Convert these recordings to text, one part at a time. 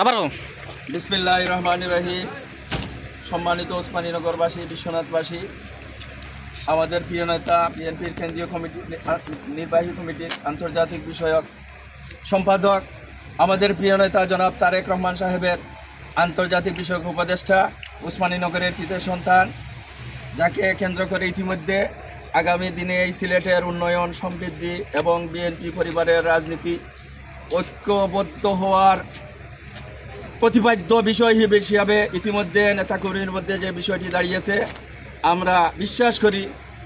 আবারও বিসমিল্লাহির রহমানির রহিম। সম্মানিত ওসমানীনগরবাসী, বিশ্বনাথবাসী, আমাদের প্রিয় নেতা বিএনপির কেন্দ্রীয় কমিটি নির্বাহী কমিটির আন্তর্জাতিক বিষয়ক সম্পাদক আমাদের প্রিয় নেতা জনাব তারেক রহমান সাহেবের আন্তর্জাতিক বিষয়ক উপদেষ্টা, ওসমানীনগরের তৃতীয় সন্তান, যাকে কেন্দ্র করে ইতিমধ্যে আগামী দিনে এই সিলেটের উন্নয়ন, সমৃদ্ধি এবং বিএনপি পরিবারের রাজনীতি ঐক্যবদ্ধ হওয়ার প্রতিপাদ্য বিষয় হিসেবে ইতিমধ্যে নেতাকর্মীর মধ্যে যে বিষয়টি দাঁড়িয়েছে, আমরা বিশ্বাস করি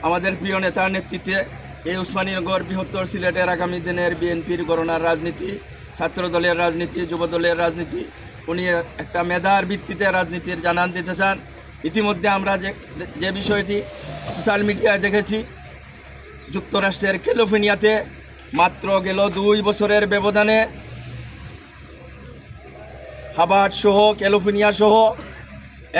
আমাদের প্রিয় নেতার নেতৃত্বে এই ওসমানীনগর বৃহত্তর সিলেটের আগামী দিনের বিএনপির গণনার রাজনীতি, ছাত্র দলের রাজনীতি, যুব দলের রাজনীতি, উনি একটা মেধার ভিত্তিতে রাজনীতির জানান দিতে চান। ইতিমধ্যে আমরা যে বিষয়টি সোশ্যাল মিডিয়ায় দেখেছি, যুক্তরাষ্ট্রের ক্যালিফোর্নিয়াতে মাত্র গেল 2 বছরের ব্যবধানে হার্ভার্ড সহ ক্যালিফোর্নিয়া সহ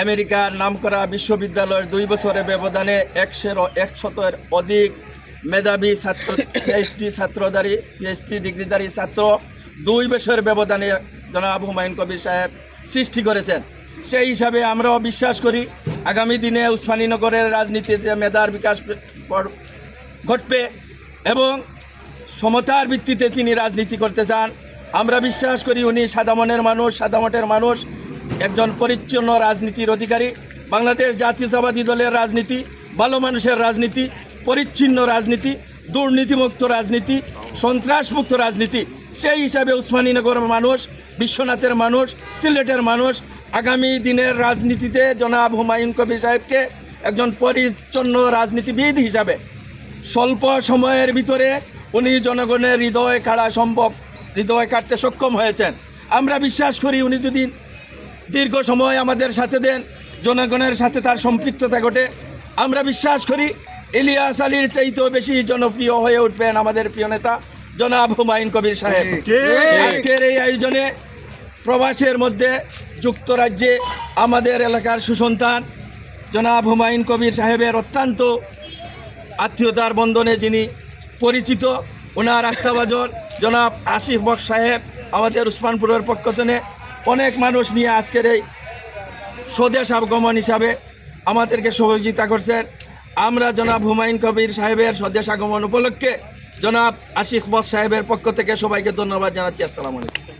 আমেরিকার নামকরা বিশ্ববিদ্যালয়ের 2 বছরের ব্যবধানে 100-এর অধিক মেধাবী ছাত্র, পিএইচডি ডিগ্রিধারী ছাত্র 2 বছরের ব্যবধানে জনাব হুমায়ুন কবির সাহেব সৃষ্টি করেছেন। সেই হিসাবে আমরাও বিশ্বাস করি আগামী দিনে ওসমানীনগরের রাজনীতিতে মেধার বিকাশ ঘটবে এবং সমতার ভিত্তিতে তিনি রাজনীতি করতে চান। আমরা বিশ্বাস করি উনি সাদামনের মানুষ, একজন পরিচ্ছন্ন রাজনীতির অধিকারী। বাংলাদেশ জাতীয়তাবাদী দলের রাজনীতি ভালো মানুষের রাজনীতি, পরিচ্ছন্ন রাজনীতি, দুর্নীতিমুক্ত রাজনীতি, সন্ত্রাসমুক্ত রাজনীতি। সেই হিসাবে ওসমানীনগরের মানুষ, বিশ্বনাথের মানুষ, সিলেটের মানুষ আগামী দিনের রাজনীতিতে জনাব হুমায়ুন কবির সাহেবকে একজন পরিচ্ছন্ন রাজনীতিবিদ হিসাবে স্বল্প সময়ের ভিতরে উনি জনগণের হৃদয় কাটতে সক্ষম হয়েছেন। আমরা বিশ্বাস করি উনি যদি দীর্ঘ সময় আমাদের সাথে দেন, জনগণের সাথে তার সম্পৃক্ততা ঘটে, আমরা বিশ্বাস করি ইলিয়াস আলীর চাইতেও বেশি জনপ্রিয় হয়ে উঠবেন আমাদের প্রিয় নেতা জনাব হুমায়ুন কবির সাহেব। আজকের এই আয়োজনে প্রবাসের মধ্যে যুক্তরাজ্যে আমাদের এলাকার সুসন্তান জনাব হুমায়ুন কবির সাহেবের অত্যন্ত আত্মীয়তার বন্ধনে যিনি পরিচিত, ওনার আস্থাভাজন জনাব আসিফ বক্স সাহেব আমাদের উসমানপুরের পক্ষ থেকে অনেক মানুষ নিয়ে আজকের এই স্বদেশ আগমন হিসাবে আমাদেরকে সহযোগিতা করছেন। আমরা জনাব হুমায়ুন কবির সাহেবের স্বদেশ আগমন উপলক্ষে জনাব আসিফ বক্স সাহেবের পক্ষ থেকে সবাইকে ধন্যবাদ জানাচ্ছি। আসসালামু আলাইকুম।